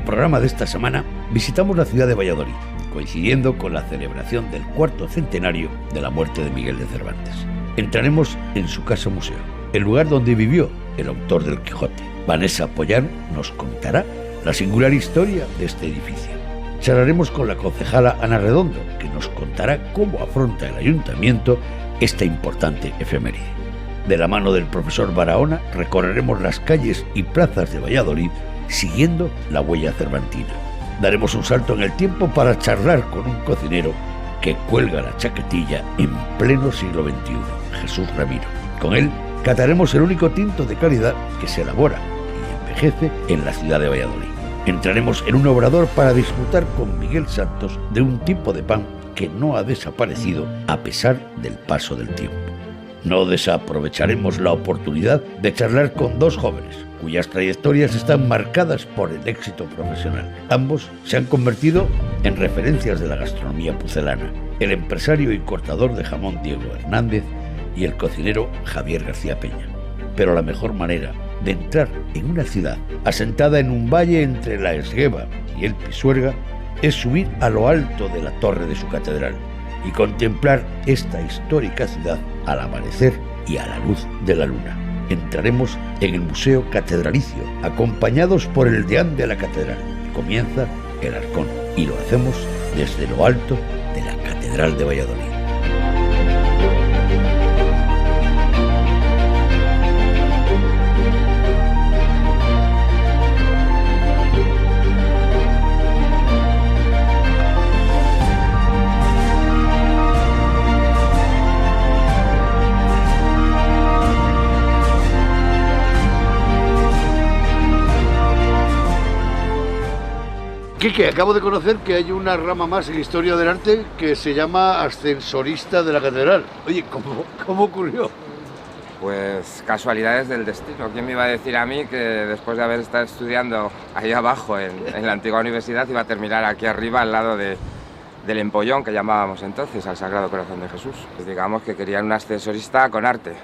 el programa de esta semana visitamos la ciudad de Valladolid, coincidiendo con la celebración del 4º centenario de la muerte de Miguel de Cervantes. Entraremos en su casa museo, el lugar donde vivió el autor del Quijote. Vanessa Pollán nos contará la singular historia de este edificio. Charlaremos con la concejala Ana Redondo, que nos contará cómo afronta el ayuntamiento esta importante efeméride. De la mano del profesor Barahona recorreremos las calles y plazas de Valladolid siguiendo la huella cervantina. Daremos un salto en el tiempo para charlar con un cocinero que cuelga la chaquetilla en pleno siglo XXI, Jesús Ramiro. Con él cataremos el único tinto de calidad que se elabora y envejece en la ciudad de Valladolid. Entraremos en un obrador para disfrutar con Miguel Santos de un tipo de pan que no ha desaparecido a pesar del paso del tiempo. No desaprovecharemos la oportunidad de charlar con dos jóvenes, cuyas trayectorias están marcadas por el éxito profesional. Ambos se han convertido en referencias de la gastronomía pucelana, el empresario y cortador de jamón Diego Hernández y el cocinero Javier García Peña. Pero la mejor manera de entrar en una ciudad asentada en un valle entre la Esgueva y el Pisuerga es subir a lo alto de la torre de su catedral y contemplar esta histórica ciudad al amanecer y a la luz de la luna. Entraremos en el Museo Catedralicio, acompañados por el deán de la catedral. Comienza el Arcón y lo hacemos desde lo alto de la Catedral de Valladolid. Quique, acabo de conocer que hay una rama más en Historia del Arte que se llama ascensorista de la catedral. Oye, ¿cómo ocurrió? Pues casualidades del destino. ¿Quién me iba a decir a mí que después de haber estado estudiando ahí abajo en la antigua universidad iba a terminar aquí arriba al lado del empollón que llamábamos entonces al Sagrado Corazón de Jesús? Pues digamos que querían un ascensorista con arte,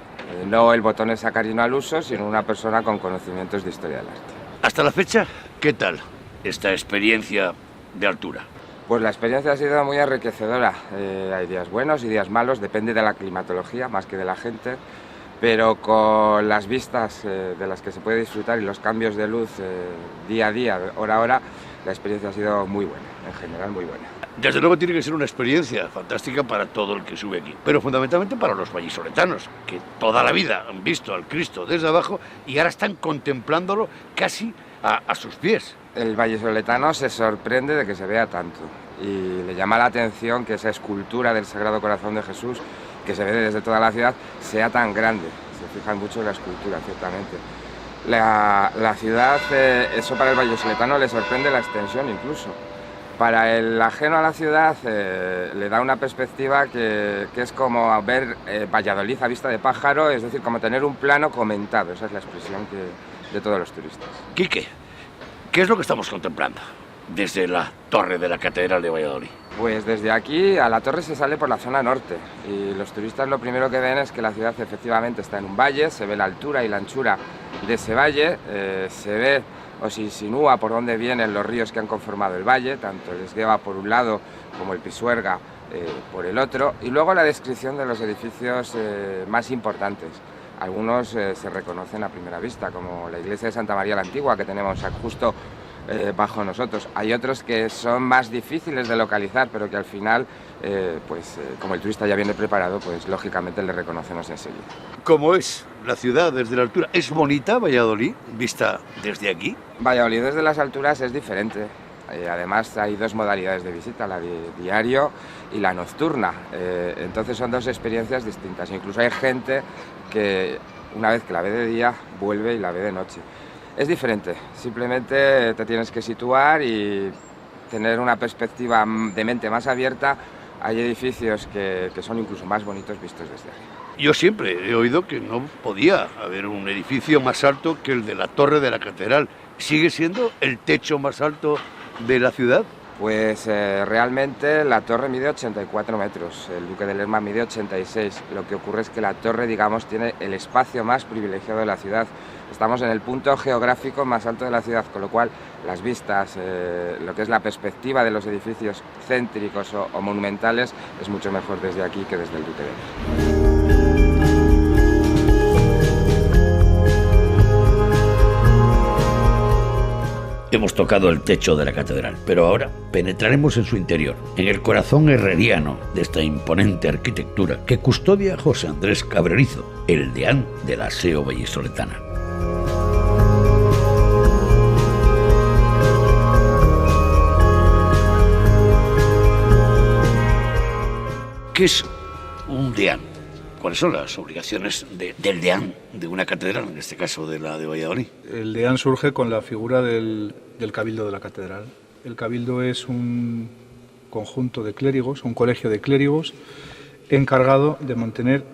no el botón sacarino al uso, sino una persona con conocimientos de historia del arte. Hasta la fecha, ¿qué tal esta experiencia de altura? Pues la experiencia ha sido muy enriquecedora. Hay días buenos y días malos, depende de la climatología más que de la gente, pero con las vistas de las que se puede disfrutar y los cambios de luz día a día, hora a hora, la experiencia ha sido muy buena, en general muy buena. Desde luego tiene que ser una experiencia fantástica para todo el que sube aquí, pero fundamentalmente para los vallisoletanos, que toda la vida han visto al Cristo desde abajo y ahora están contemplándolo casi a sus pies. El vallisoletano se sorprende de que se vea tanto y le llama la atención que esa escultura del Sagrado Corazón de Jesús, que se ve desde toda la ciudad, sea tan grande. Se fijan mucho en la escultura, ciertamente. La ciudad, eso para el vallisoletano le sorprende la extensión incluso. Para el ajeno a la ciudad le da una perspectiva que es como ver Valladolid a vista de pájaro, es decir, como tener un plano comentado. Esa es la expresión de todos los turistas. Quique, ¿qué es lo que estamos contemplando desde la torre de la Catedral de Valladolid? Pues desde aquí a la torre se sale por la zona norte y los turistas lo primero que ven es que la ciudad efectivamente está en un valle, se ve la altura y la anchura de ese valle, se ve o se insinúa por dónde vienen los ríos que han conformado el valle, tanto el Esgueva por un lado como el Pisuerga por el otro, y luego la descripción de los edificios más importantes. Algunos se reconocen a primera vista, como la iglesia de Santa María la Antigua, que tenemos justo bajo nosotros. Hay otros que son más difíciles de localizar, pero que al final, como el turista ya viene preparado, pues lógicamente le reconocemos enseguida. ¿Cómo es la ciudad desde la altura? ¿Es bonita Valladolid, vista desde aquí? Valladolid desde las alturas es diferente. Además hay dos modalidades de visita, la de diario y la nocturna. Entonces son dos experiencias distintas. Incluso hay gente que una vez que la ve de día vuelve y la ve de noche. Es diferente, simplemente te tienes que situar y tener una perspectiva de mente más abierta. Hay edificios que son incluso más bonitos vistos desde arriba. Yo siempre he oído que no podía haber un edificio más alto que el de la torre de la catedral. ¿Sigue siendo el techo más alto de la ciudad? Pues realmente la torre mide 84 metros, el Duque de Lerma mide 86. Lo que ocurre es que la torre, digamos, tiene el espacio más privilegiado de la ciudad. Estamos en el punto geográfico más alto de la ciudad, con lo cual las vistas, lo que es la perspectiva de los edificios céntricos o monumentales, es mucho mejor desde aquí que desde el Duque de Lerma. Hemos tocado el techo de la catedral, pero ahora penetraremos en su interior, en el corazón herreriano de esta imponente arquitectura que custodia José Andrés Cabrerizo, el deán de la SEO vallisoletana. ¿Qué es un deán? ¿Cuáles son las obligaciones del deán de una catedral, en este caso de la de Valladolid? El deán surge con la figura del cabildo de la catedral. El cabildo es un conjunto de clérigos, un colegio de clérigos encargado de mantener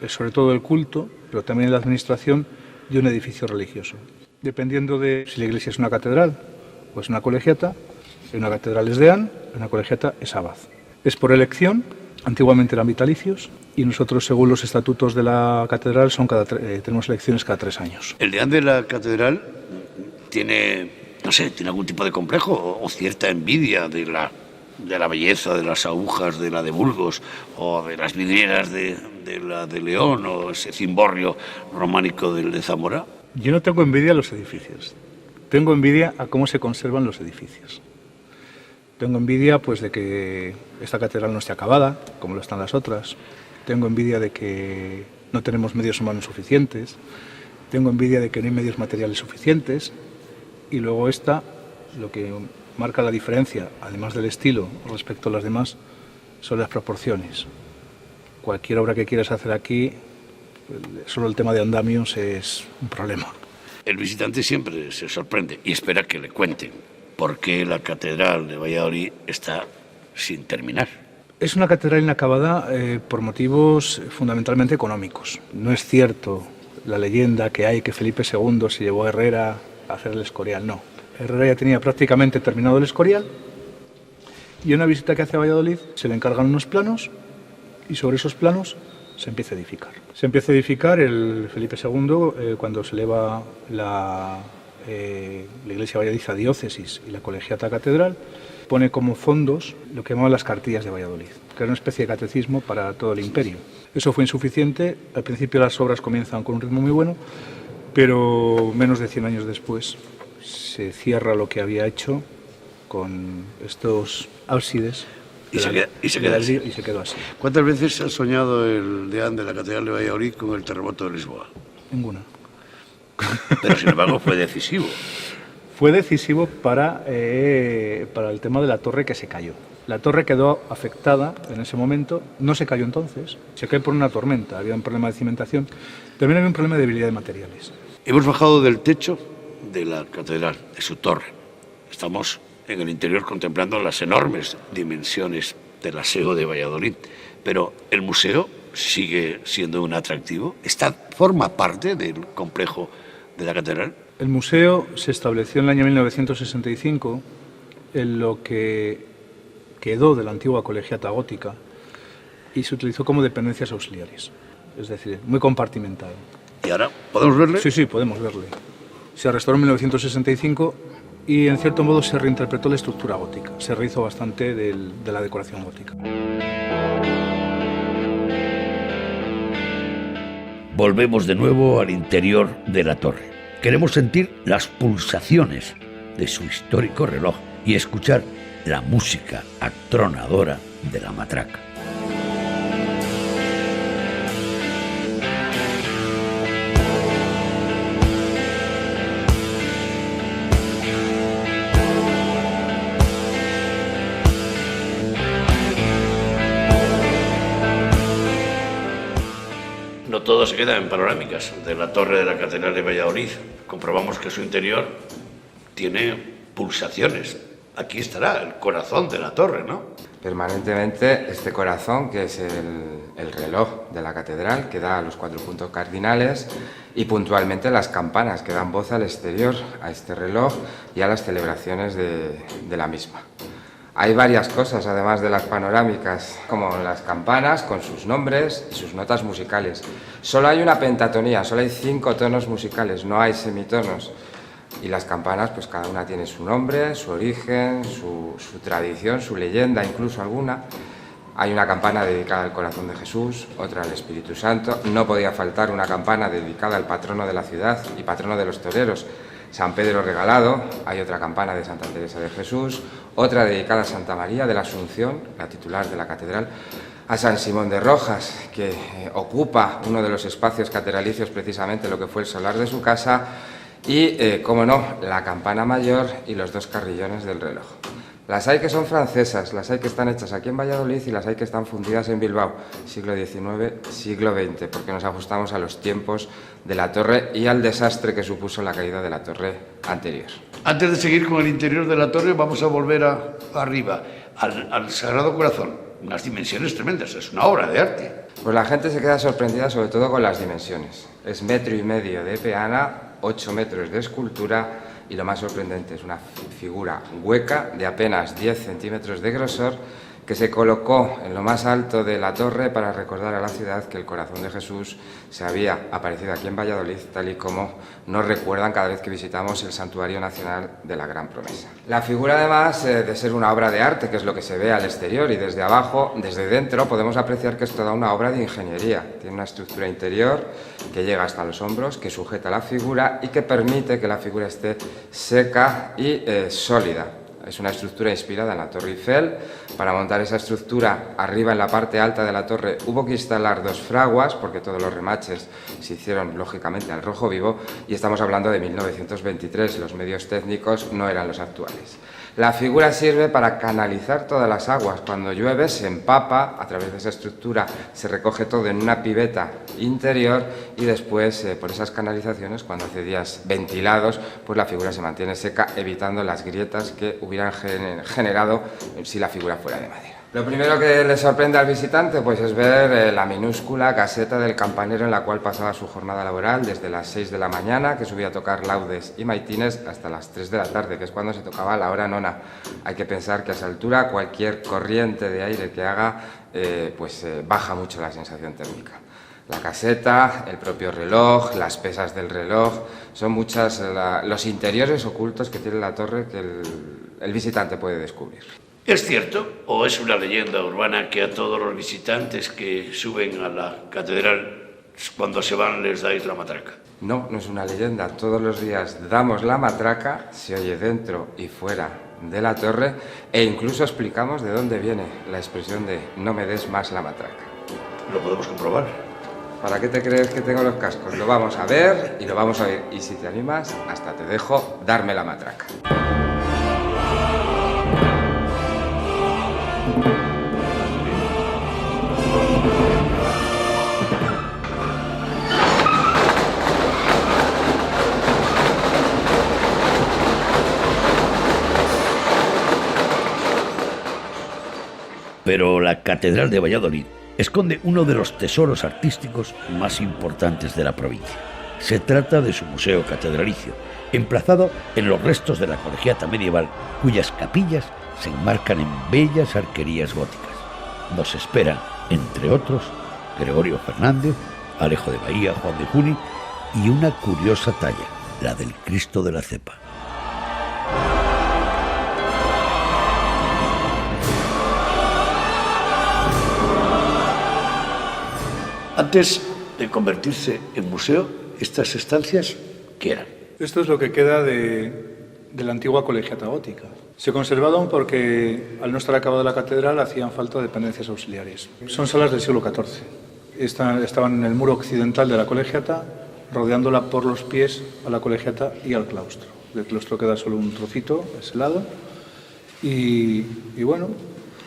sobre todo el culto, pero también la administración de un edificio religioso. Dependiendo de si la iglesia es una catedral o es una colegiata, una catedral es deán, una colegiata es abad. Es por elección. Antiguamente eran vitalicios y nosotros, según los estatutos de la catedral, tenemos elecciones cada 3 años. ¿El deán de la catedral tiene algún tipo de complejo o cierta envidia de la belleza de las agujas de la de Burgos o de las vidrieras de la de León o ese cimborrio románico del de Zamora? Yo no tengo envidia a los edificios, tengo envidia a cómo se conservan los edificios. Tengo envidia pues de que esta catedral no esté acabada, como lo están las otras. Tengo envidia de que no tenemos medios humanos suficientes. Tengo envidia de que no hay medios materiales suficientes. Y luego lo que marca la diferencia, además del estilo respecto a las demás, son las proporciones. Cualquier obra que quieras hacer aquí, solo el tema de andamios es un problema. El visitante siempre se sorprende y espera que le cuenten por qué la catedral de Valladolid está sin terminar. Es una catedral inacabada por motivos fundamentalmente económicos. No es cierto la leyenda que hay que Felipe II se llevó a Herrera a hacer el Escorial, no. Herrera ya tenía prácticamente terminado el Escorial y en una visita que hace a Valladolid se le encargan unos planos y sobre esos planos se empieza a edificar. Se empieza a edificar el Felipe II cuando se eleva la iglesia valladiza diócesis y la colegiata catedral, pone como fondos lo que llamaban las cartillas de Valladolid, que era una especie de catecismo para todo el imperio. Eso fue insuficiente, al principio las obras comienzan con un ritmo muy bueno, pero menos de 100 años después se cierra lo que había hecho con estos ábsides y se quedó así. ¿Cuántas veces ha soñado el deán de la catedral de Valladolid con el terremoto de Lisboa? Ninguna. Pero sin embargo fue decisivo. Fue decisivo para el tema de la torre que se cayó. La torre quedó afectada en ese momento, no se cayó entonces, se cayó por una tormenta, había un problema de cimentación, también había un problema de debilidad de materiales. Hemos bajado del techo de la catedral, de su torre. Estamos en el interior contemplando las enormes dimensiones del aseo de Valladolid, pero el museo sigue siendo un atractivo. ¿Forma parte del complejo de la catedral? El museo se estableció en el año 1965 en lo que quedó de la antigua colegiata gótica y se utilizó como dependencias auxiliares, es decir, muy compartimentado. ¿Y ahora podemos verle? Sí, podemos verle. Se restauró en 1965 y en cierto modo se reinterpretó la estructura gótica, se rehizo bastante de la decoración gótica. Volvemos de nuevo al interior de la torre. Queremos sentir las pulsaciones de su histórico reloj y escuchar la música atronadora de la matraca. No todo se queda en panorámicas de la torre de la Catedral de Valladolid. Comprobamos que su interior tiene pulsaciones. Aquí estará el corazón de la torre, ¿no? Permanentemente este corazón, que es el reloj de la catedral, que da a los 4 puntos cardinales, y puntualmente las campanas que dan voz al exterior, a este reloj y a las celebraciones de la misma. Hay varias cosas, además de las panorámicas, como las campanas con sus nombres y sus notas musicales. Solo hay una pentatonía, solo hay 5 tonos musicales, no hay semitonos. Y las campanas, pues cada una tiene su nombre, su origen, su tradición, su leyenda, incluso alguna. Hay una campana dedicada al corazón de Jesús, otra al Espíritu Santo. No podía faltar una campana dedicada al patrono de la ciudad y patrono de los toreros, San Pedro Regalado. Hay otra campana de Santa Teresa de Jesús, otra dedicada a Santa María de la Asunción, la titular de la catedral, a San Simón de Rojas, que ocupa uno de los espacios catedralicios, precisamente lo que fue el solar de su casa, y, como no, la campana mayor y los 2 carrillones del reloj. Las hay que son francesas, las hay que están hechas aquí en Valladolid y las hay que están fundidas en Bilbao, siglo XIX, siglo XX, porque nos ajustamos a los tiempos de la torre y al desastre que supuso la caída de la torre anterior. Antes de seguir con el interior de la torre, vamos a volver arriba, al Sagrado Corazón. Unas dimensiones tremendas, es una obra de arte. Pues la gente se queda sorprendida sobre todo con las dimensiones. Es 1,5 metros de peana, 8 metros de escultura y lo más sorprendente es una figura hueca de apenas 10 centímetros de grosor que se colocó en lo más alto de la torre para recordar a la ciudad que el corazón de Jesús se había aparecido aquí en Valladolid, tal y como nos recuerdan cada vez que visitamos el Santuario Nacional de la Gran Promesa. La figura, además de ser una obra de arte, que es lo que se ve al exterior, y desde abajo, desde dentro, podemos apreciar que es toda una obra de ingeniería. Tiene una estructura interior que llega hasta los hombros, que sujeta la figura y que permite que la figura esté seca y sólida. Es una estructura inspirada en la Torre Eiffel. Para montar esa estructura, arriba en la parte alta de la torre hubo que instalar 2 fraguas, porque todos los remaches se hicieron, lógicamente, al rojo vivo, y estamos hablando de 1923, los medios técnicos no eran los actuales. La figura sirve para canalizar todas las aguas. Cuando llueve se empapa, a través de esa estructura se recoge todo en una pibeta interior y después, por esas canalizaciones, cuando hace días ventilados, pues la figura se mantiene seca, evitando las grietas que hubieran generado si la figura fuera de madera. Lo primero que le sorprende al visitante pues es ver la minúscula caseta del campanero en la cual pasaba su jornada laboral desde las 6 de la mañana, que subía a tocar laudes y maitines, hasta las 3 de la tarde, que es cuando se tocaba la hora nona. Hay que pensar que a esa altura cualquier corriente de aire que haga baja mucho la sensación térmica. La caseta, el propio reloj, las pesas del reloj, son muchas los interiores ocultos que tiene la torre que el visitante puede descubrir. ¿Es cierto o es una leyenda urbana que a todos los visitantes que suben a la catedral, cuando se van, les dais la matraca? No, no es una leyenda. Todos los días damos la matraca, se oye dentro y fuera de la torre, e incluso explicamos de dónde viene la expresión de no me des más la matraca. ¿Lo podemos comprobar? ¿Para qué te crees que tengo los cascos? Lo vamos a ver y lo vamos a oír. Y si te animas, hasta te dejo darme la matraca. Pero la Catedral de Valladolid esconde uno de los tesoros artísticos más importantes de la provincia. Se trata de su museo catedralicio, emplazado en los restos de la colegiata medieval, cuyas capillas se enmarcan en bellas arquerías góticas. Nos esperan, entre otros, Gregorio Fernández, Alejo de Bahía, Juan de Juni y una curiosa talla, la del Cristo de la Cepa. Antes de convertirse en museo, estas estancias, ¿qué eran? Esto es lo que queda de la antigua colegiata gótica. Se conservaron porque, al no estar acabada la catedral, hacían falta dependencias auxiliares. Son salas del siglo XIV. Estaban en el muro occidental de la colegiata, rodeándola por los pies a la colegiata y al claustro. Del claustro queda solo un trocito, a ese lado. Y bueno,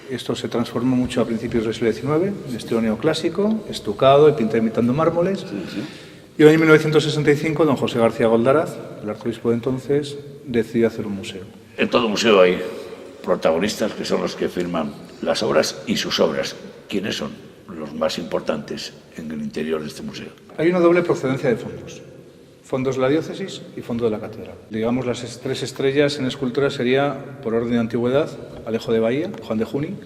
esto se transformó mucho a principios del siglo XIX, en estilo neoclásico, estucado y pintado imitando mármoles. Sí. Y en 1965, don José García Goldaraz, el arzobispo de entonces, decidió hacer un museo. En todo museo hay protagonistas que son los que firman las obras y sus obras. ¿Quiénes son los más importantes en el interior de este museo? Hay una doble procedencia de fondos. Fondos de la diócesis y fondo de la catedral. Digamos, las 3 estrellas en escultura sería, por orden de antigüedad, Alejo de Bahía, Juan de Junín,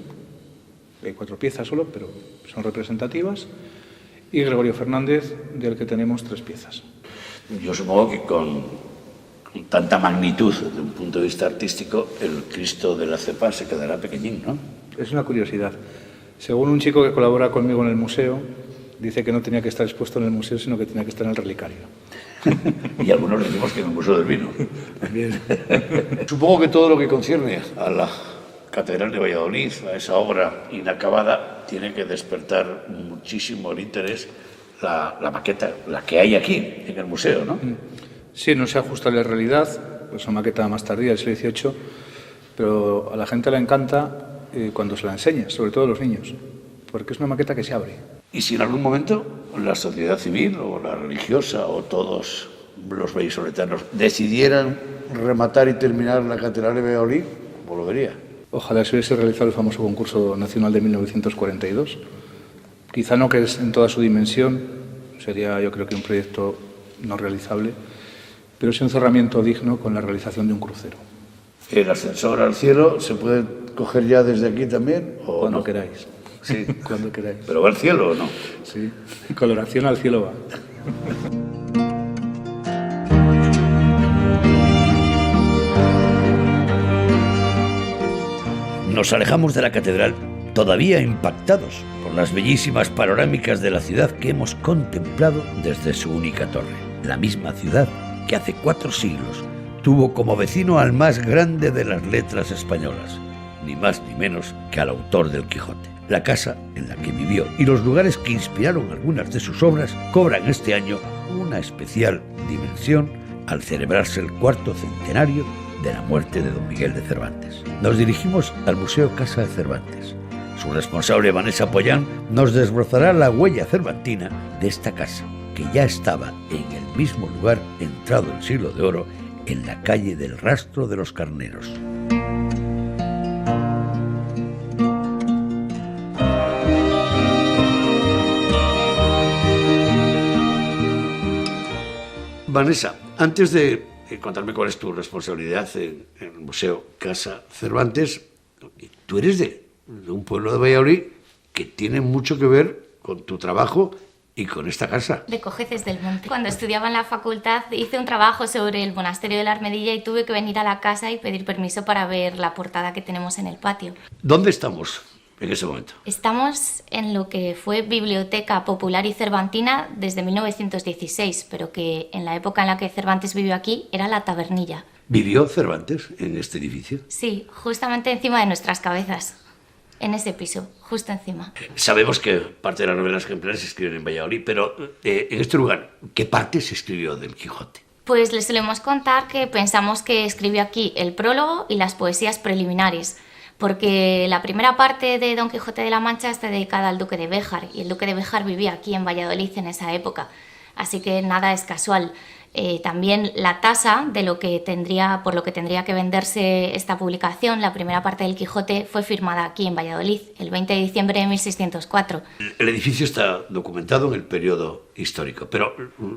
hay 4 piezas solo, pero son representativas, y Gregorio Fernández, del que tenemos 3 piezas. Yo supongo que con tanta magnitud desde un punto de vista artístico, el Cristo de la Cepa se quedará pequeñín, ¿no? Es una curiosidad. Según un chico que colabora conmigo en el museo, dice que no tenía que estar expuesto en el museo, sino que tenía que estar en el relicario. Y algunos decimos que en el Museo del Vino. También. Supongo que todo lo que concierne a la Catedral de Valladolid, a esa obra inacabada, tiene que despertar muchísimo el interés la maqueta, la que hay aquí, en el museo, ¿no? Sí, no se ajusta a la realidad, pues una maqueta más tardía, del siglo XVIII, pero a la gente le encanta cuando se la enseña, sobre todo a los niños, porque es una maqueta que se abre. Y si en algún momento la sociedad civil o la religiosa o todos los vallisoletanos decidieran rematar y terminar la Catedral de Valladolid, ¿cómo lo vería? Ojalá se hubiese realizado el famoso concurso nacional de 1942. Quizá no que es en toda su dimensión, sería yo creo que un proyecto no realizable, pero es un cerramiento digno con la realización de un crucero. ¿El ascensor al cielo se puede coger ya desde aquí también? ¿O Cuando no? queráis. Sí, Cuando queráis. ¿Pero va al cielo o no? Sí, coloración al cielo va. Nos alejamos de la catedral todavía impactados por las bellísimas panorámicas de la ciudad que hemos contemplado desde su única torre. La misma ciudad que hace 4 siglos tuvo como vecino al más grande de las letras españolas, ni más ni menos que al autor del Quijote. La casa en la que vivió y los lugares que inspiraron algunas de sus obras cobran este año una especial dimensión al celebrarse el 4º centenario de la muerte de don Miguel de Cervantes. Nos dirigimos al Museo Casa de Cervantes. Su responsable, Vanessa Pollán, nos desbrozará la huella cervantina de esta casa, que ya estaba en el mismo lugar entrado el siglo de oro, en la calle del Rastro de los Carneros. Vanessa, antes de contarme cuál es tu responsabilidad en el Museo Casa Cervantes, tú eres de un pueblo de Valladolid que tiene mucho que ver con tu trabajo y con esta casa. De Cojeces del Monte. Cuando estudiaba en la facultad hice un trabajo sobre el monasterio de la Armedilla y tuve que venir a la casa y pedir permiso para ver la portada que tenemos en el patio. ¿Dónde estamos en ese momento? Estamos en lo que fue Biblioteca Popular y Cervantina desde 1916, pero que en la época en la que Cervantes vivió aquí era la Tabernilla. ¿Vivió Cervantes en este edificio? Sí, justamente encima de nuestras cabezas. En ese piso, justo encima. Sabemos que parte de las novelas ejemplares se escriben en Valladolid, pero en este lugar, ¿qué parte se escribió del Quijote? Pues les solemos contar que pensamos que escribió aquí el prólogo y las poesías preliminares, porque la primera parte de Don Quijote de la Mancha está dedicada al duque de Béjar, y el duque de Béjar vivía aquí en Valladolid en esa época, así que nada es casual. También la tasa de por lo que tendría que venderse esta publicación, la primera parte del Quijote, fue firmada aquí en Valladolid, el 20 de diciembre de 1604. El edificio está documentado en el periodo histórico, pero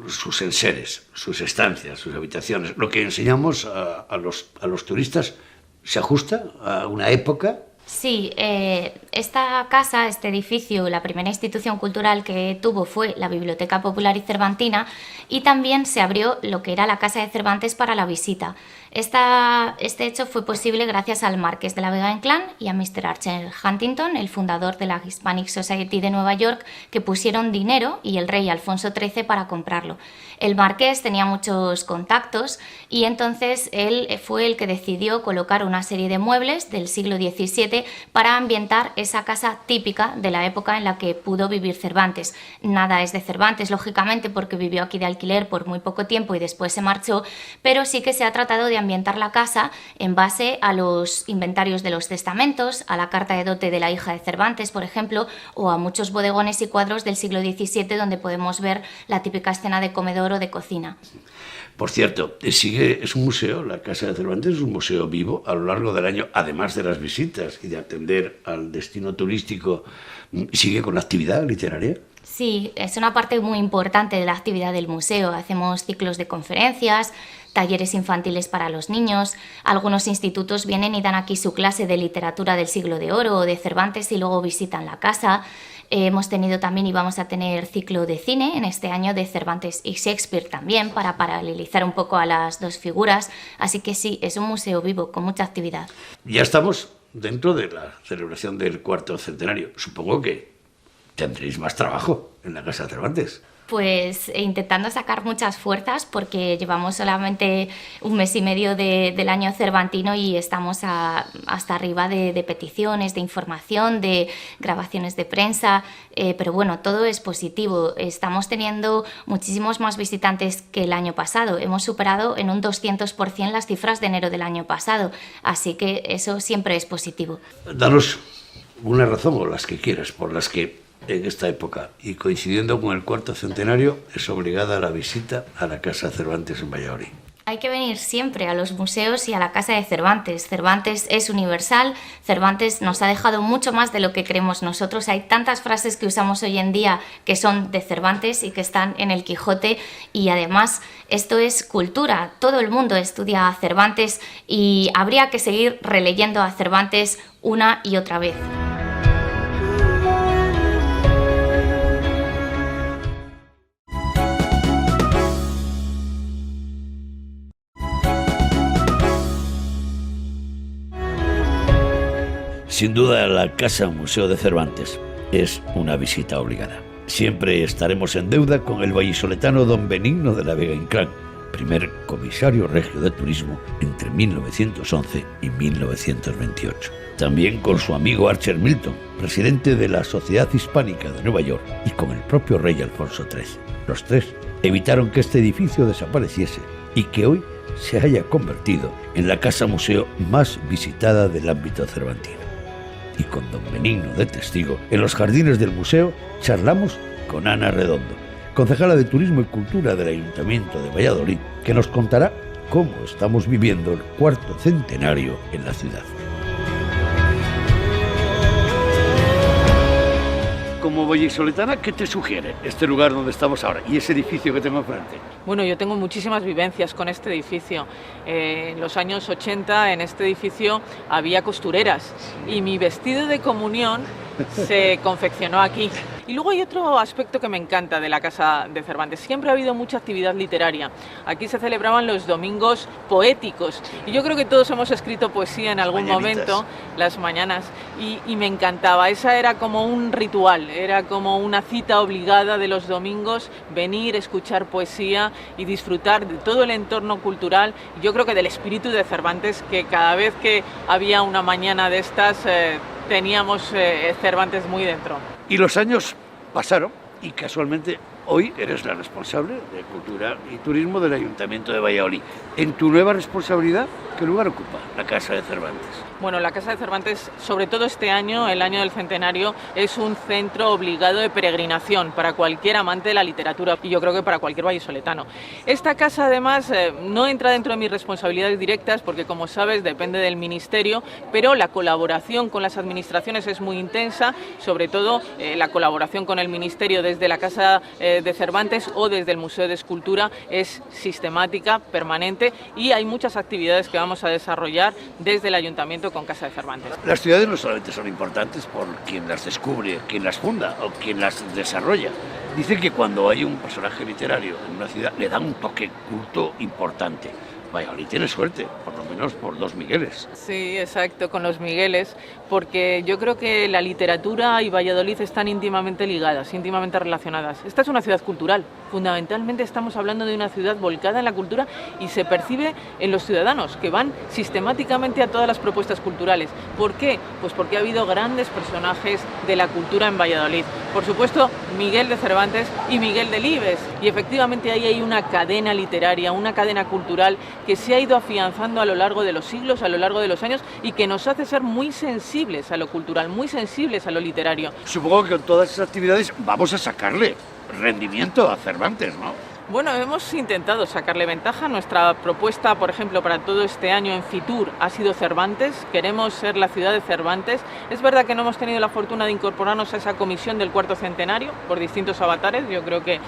sus enseres, sus estancias, sus habitaciones, lo que enseñamos a los turistas, ¿se ajusta a una época? Sí, esta casa, este edificio, la primera institución cultural que tuvo fue la Biblioteca Popular y Cervantina, y también se abrió lo que era la Casa de Cervantes para la visita. Este hecho fue posible gracias al Marqués de la Vega-Inclán y a Mr. Archer Huntington, el fundador de la Hispanic Society de Nueva York, que pusieron dinero y el rey Alfonso XIII para comprarlo. El marqués tenía muchos contactos y entonces él fue el que decidió colocar una serie de muebles del siglo XVII para ambientar esa casa típica de la época en la que pudo vivir Cervantes. Nada es de Cervantes, lógicamente, porque vivió aquí de alquiler por muy poco tiempo y después se marchó, pero sí que se ha tratado de ambientar la casa en base a los inventarios de los testamentos, a la carta de dote de la hija de Cervantes, por ejemplo, o a muchos bodegones y cuadros del siglo XVII donde podemos ver la típica escena de comedor o de cocina. Por cierto, es un museo, la Casa de Cervantes es un museo vivo a lo largo del año, además de las visitas y de atender al destino turístico. ¿Sigue con la actividad literaria? Sí, es una parte muy importante de la actividad del museo. Hacemos ciclos de conferencias, talleres infantiles para los niños. Algunos institutos vienen y dan aquí su clase de literatura del Siglo de Oro o de Cervantes y luego visitan la casa. Hemos tenido también y vamos a tener ciclo de cine en este año de Cervantes y Shakespeare también, para paralelizar un poco a las dos figuras. Así que sí, es un museo vivo con mucha actividad. Ya estamos dentro de la celebración del cuarto centenario. Supongo que tendréis más trabajo en la Casa de Cervantes. Pues intentando sacar muchas fuerzas, porque llevamos solamente un mes y medio del año cervantino y estamos hasta arriba de peticiones, de información, de grabaciones de prensa, pero bueno, todo es positivo. Estamos teniendo muchísimos más visitantes que el año pasado. Hemos superado en un 200% las cifras de enero del año pasado, así que eso siempre es positivo. Danos una razón, o las que quieras, por las que en esta época y coincidiendo con el cuarto centenario es obligada la visita a la Casa de Cervantes en Valladolid. Hay que venir siempre a los museos y a la Casa de Cervantes. Cervantes es universal, Cervantes nos ha dejado mucho más de lo que creemos nosotros. Hay tantas frases que usamos hoy en día que son de Cervantes y que están en el Quijote, y además esto es cultura. Todo el mundo estudia a Cervantes y habría que seguir releyendo a Cervantes una y otra vez. Sin duda, la Casa Museo de Cervantes es una visita obligada. Siempre estaremos en deuda con el vallisoletano don Benigno de la Vega Inclán, primer comisario regio de turismo entre 1911 y 1928. También con su amigo Archer Milton, presidente de la Sociedad Hispánica de Nueva York, y con el propio rey Alfonso XIII. Los tres evitaron que este edificio desapareciese y que hoy se haya convertido en la casa museo más visitada del ámbito cervantino. Y con don Benigno de testigo, en los jardines del museo charlamos con Ana Redondo, concejala de Turismo y Cultura del Ayuntamiento de Valladolid, que nos contará cómo estamos viviendo el cuarto centenario en la ciudad. Como vallisoletana, ¿qué te sugiere este lugar donde estamos ahora y ese edificio que tengo enfrente? Bueno, yo tengo muchísimas vivencias con este edificio. En los años 80 en este edificio había costureras y mi vestido de comunión se confeccionó aquí. Y luego hay otro aspecto que me encanta de la Casa de Cervantes. Siempre ha habido mucha actividad literaria. Aquí se celebraban los domingos poéticos. Y yo creo que todos hemos escrito poesía en algún momento, las mañanas. Y me encantaba. Esa era como un ritual, era como una cita obligada de los domingos, venir, escuchar poesía y disfrutar de todo el entorno cultural. Yo creo que del espíritu de Cervantes, que cada vez que había una mañana de estas, teníamos Cervantes muy dentro. Y los años pasaron y casualmente hoy eres la responsable de Cultura y Turismo del Ayuntamiento de Valladolid. En tu nueva responsabilidad, ¿qué lugar ocupa la Casa de Cervantes? Bueno, la Casa de Cervantes, sobre todo este año, el año del centenario, es un centro obligado de peregrinación para cualquier amante de la literatura y yo creo que para cualquier vallisoletano. Esta casa, además, no entra dentro de mis responsabilidades directas porque, como sabes, depende del Ministerio, pero la colaboración con las administraciones es muy intensa, sobre todo la colaboración con el Ministerio desde la Casa de Cervantes o desde el Museo de Escultura es sistemática, permanente, y hay muchas actividades que vamos a desarrollar desde el Ayuntamiento con Casa de Cervantes. Las ciudades no solamente son importantes por quien las descubre, quien las funda o quien las desarrolla. Dicen que cuando hay un personaje literario en una ciudad le dan un toque culto importante. Valladolid tiene suerte, por lo menos por dos Migueles. Sí, exacto, con los Migueles, porque yo creo que la literatura y Valladolid están íntimamente ligadas, íntimamente relacionadas. Esta es una ciudad cultural, fundamentalmente estamos hablando de una ciudad volcada en la cultura y se percibe en los ciudadanos que van sistemáticamente a todas las propuestas culturales. ¿Por qué? Pues porque ha habido grandes personajes de la cultura en Valladolid. Por supuesto, Miguel de Cervantes y Miguel Delibes, y efectivamente ahí hay una cadena literaria, una cadena cultural que se ha ido afianzando a lo largo de los siglos, a lo largo de los años, y que nos hace ser muy sensibles a lo cultural, muy sensibles a lo literario. Supongo que con todas esas actividades vamos a sacarle rendimiento a Cervantes, ¿no? Bueno, hemos intentado sacarle ventaja. Nuestra propuesta, por ejemplo, para todo este año en Fitur ha sido Cervantes. Queremos ser la ciudad de Cervantes. Es verdad que no hemos tenido la fortuna de incorporarnos a esa comisión del cuarto centenario por distintos avatares. Yo creo que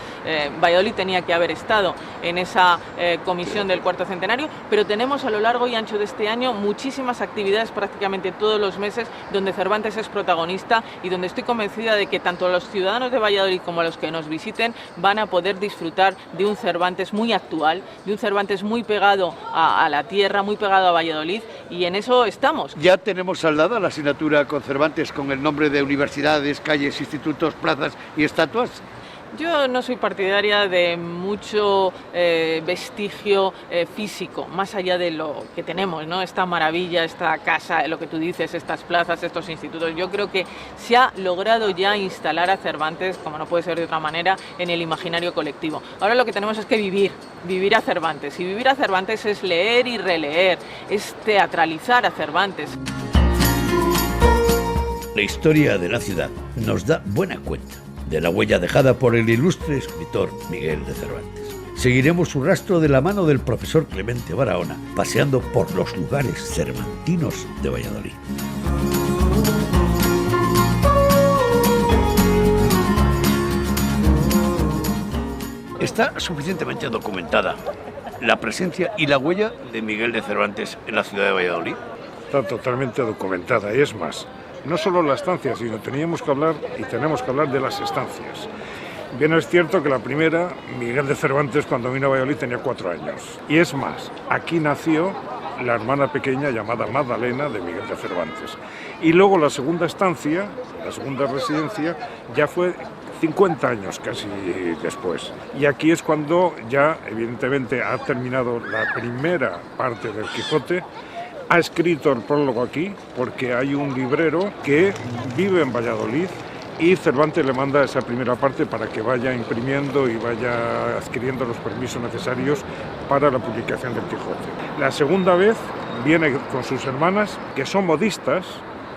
Valladolid tenía que haber estado en esa comisión del cuarto centenario, pero tenemos a lo largo y ancho de este año muchísimas actividades prácticamente todos los meses donde Cervantes es protagonista y donde estoy convencida de que tanto los ciudadanos de Valladolid como los que nos visiten van a poder disfrutar de un Cervantes muy actual, de un Cervantes muy pegado a la tierra, muy pegado a Valladolid, y en eso estamos. Ya tenemos saldada la asignatura con Cervantes con el nombre de universidades, calles, institutos, plazas y estatuas. Yo no soy partidaria de mucho vestigio físico, más allá de lo que tenemos, ¿no? Esta maravilla, esta casa, lo que tú dices, estas plazas, estos institutos. Yo creo que se ha logrado ya instalar a Cervantes, como no puede ser de otra manera, en el imaginario colectivo. Ahora lo que tenemos es que vivir a Cervantes. Y vivir a Cervantes es leer y releer, es teatralizar a Cervantes. La historia de la ciudad nos da buena cuenta de la huella dejada por el ilustre escritor Miguel de Cervantes. Seguiremos su rastro de la mano del profesor Clemente Barahona, paseando por los lugares cervantinos de Valladolid. Está suficientemente documentada la presencia y la huella de Miguel de Cervantes en la ciudad de Valladolid. Está totalmente documentada, y es más, no solo la estancia, sino tenemos que hablar de las estancias. Bien es cierto que la primera, Miguel de Cervantes, cuando vino a Valladolid tenía 4 años. Y es más, aquí nació la hermana pequeña llamada Magdalena de Miguel de Cervantes. Y luego la segunda estancia, la segunda residencia, ya fue 50 años casi después. Y aquí es cuando ya, evidentemente, ha terminado la primera parte del Quijote. Ha escrito el prólogo aquí porque hay un librero que vive en Valladolid y Cervantes le manda esa primera parte para que vaya imprimiendo y vaya adquiriendo los permisos necesarios para la publicación del Quijote. La segunda vez viene con sus hermanas, que son modistas,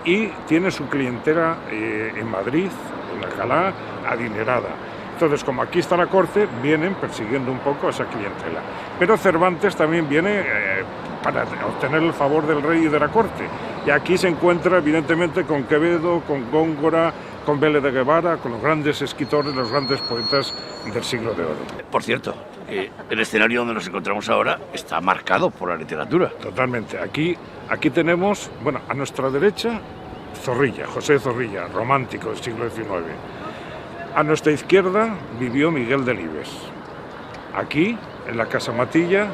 y tiene su clientela en Madrid, en Alcalá, adinerada. Entonces, como aquí está la corte, vienen persiguiendo un poco a esa clientela. Pero Cervantes también viene para obtener el favor del rey y de la corte. Y aquí se encuentra, evidentemente, con Quevedo, con Góngora, con Vélez de Guevara, con los grandes escritores, los grandes poetas del siglo de oro. Por cierto, el escenario donde nos encontramos ahora está marcado por la literatura. Totalmente. Aquí tenemos, bueno, a nuestra derecha, Zorrilla, José Zorrilla, romántico del siglo XIX. A nuestra izquierda vivió Miguel Delibes. Aquí, en la Casa Matilla,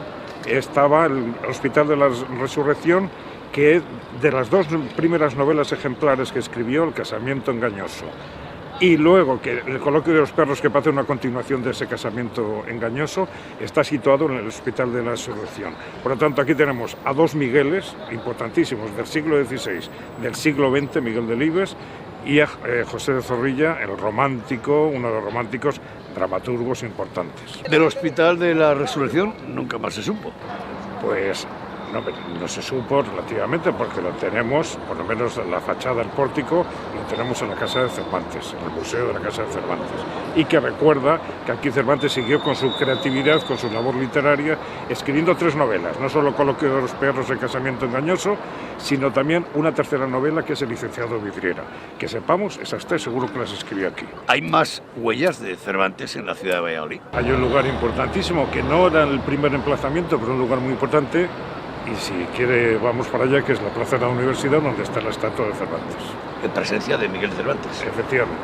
estaba el Hospital de la Resurrección, que es de las 2 primeras novelas ejemplares que escribió, El casamiento engañoso. Y luego, que el coloquio de los perros, que parece una continuación de ese casamiento engañoso, está situado en el Hospital de la Resurrección. Por lo tanto, aquí tenemos a 2 Migueles importantísimos del siglo XVI, del siglo XX, Miguel Delibes, y a José de Zorrilla, el romántico, uno de los románticos dramaturgos importantes. Del Hospital de la Resurrección nunca más se supo. Pues no se supo relativamente, porque lo tenemos, por lo menos la fachada del pórtico, lo tenemos en la Casa de Cervantes, en el Museo de la Casa de Cervantes, y que recuerda que aquí Cervantes siguió con su creatividad, con su labor literaria, escribiendo 3 novelas, no solo Coloquio de los perros, El casamiento engañoso, sino también una tercera novela, que es El licenciado Vidriera. Que sepamos, esas 3 seguro que las escribió aquí. ¿Hay más huellas de Cervantes en la ciudad de Valladolid? Hay un lugar importantísimo, que no era el primer emplazamiento, pero un lugar muy importante. Y si quiere, vamos para allá, que es la Plaza de la Universidad, donde está la estatua de Cervantes. En presencia de Miguel Cervantes. Efectivamente.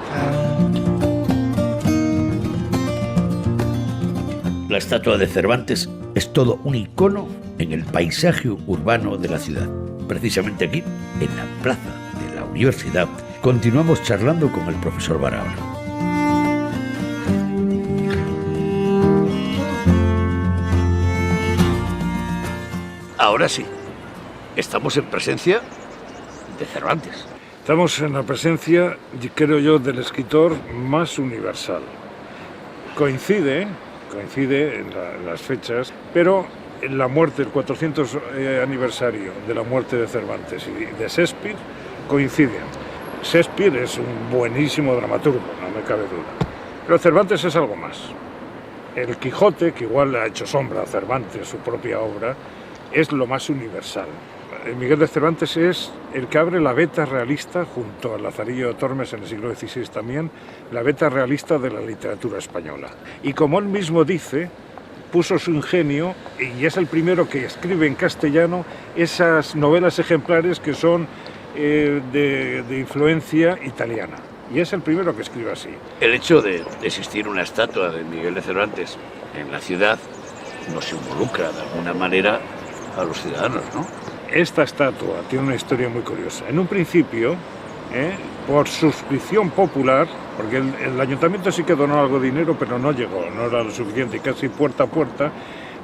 La estatua de Cervantes es todo un icono en el paisaje urbano de la ciudad. Precisamente aquí, en la Plaza de la Universidad, continuamos charlando con el profesor Barahona. Ahora sí, estamos en presencia de Cervantes. Estamos en la presencia, creo yo, del escritor más universal. Coincide en las fechas, pero en la muerte, el 400 aniversario de la muerte de Cervantes y de Shakespeare, coinciden. Shakespeare es un buenísimo dramaturgo, no me cabe duda. Pero Cervantes es algo más. El Quijote, que igual le ha hecho sombra a Cervantes, su propia obra, es lo más universal. Miguel de Cervantes es el que abre la veta realista, junto a Lazarillo de Tormes en el siglo XVI también, la veta realista de la literatura española. Y como él mismo dice, puso su ingenio y es el primero que escribe en castellano esas novelas ejemplares que son de influencia italiana. Y es el primero que escribe así. El hecho de existir una estatua de Miguel de Cervantes en la ciudad nos involucra de alguna manera a los ciudadanos, ¿no? Esta estatua tiene una historia muy curiosa. En un principio, por suscripción popular, porque el ayuntamiento sí que donó algo de dinero, pero no llegó, no era lo suficiente, y casi puerta a puerta,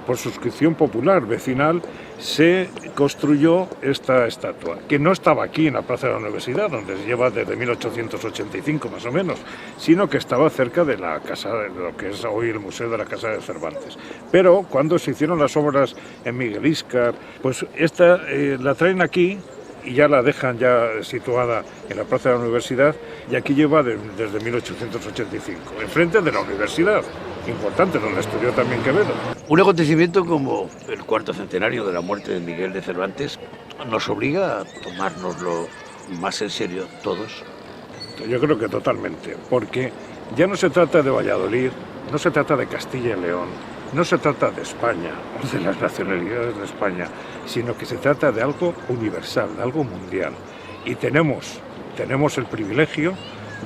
por suscripción popular vecinal, se construyó esta estatua, que no estaba aquí en la Plaza de la Universidad, donde se lleva desde 1885 más o menos, sino que estaba cerca de la casa, de lo que es hoy el Museo de la Casa de Cervantes. Pero cuando se hicieron las obras en Miguel Íscar, pues esta la traen aquí y ya la dejan ya situada en la Plaza de la Universidad, y aquí lleva desde 1885, enfrente de la universidad, importante, donde estudió también Quevedo. Un acontecimiento como el cuarto centenario de la muerte de Miguel de Cervantes nos obliga a tomárnoslo más en serio todos. Yo creo que totalmente, porque ya no se trata de Valladolid, no se trata de Castilla y León, no se trata de España o de las nacionalidades de España, sino que se trata de algo universal, de algo mundial. Y tenemos el privilegio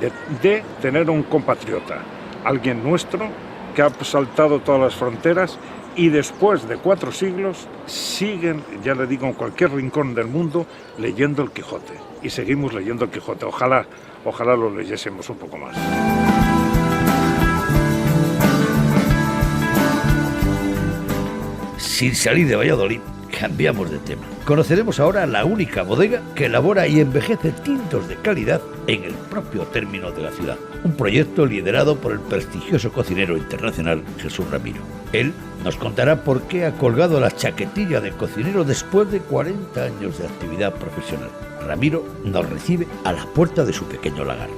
de tener un compatriota, alguien nuestro que ha saltado todas las fronteras y después de 4 siglos siguen, ya le digo, en cualquier rincón del mundo leyendo el Quijote. Y seguimos leyendo el Quijote. Ojalá lo leyésemos un poco más. Sin salir de Valladolid, cambiamos de tema. Conoceremos ahora la única bodega que elabora y envejece tintos de calidad en el propio término de la ciudad. Un proyecto liderado por el prestigioso cocinero internacional Jesús Ramiro. Él nos contará por qué ha colgado la chaquetilla de cocinero después de 40 años de actividad profesional. Ramiro nos recibe a la puerta de su pequeño lagar.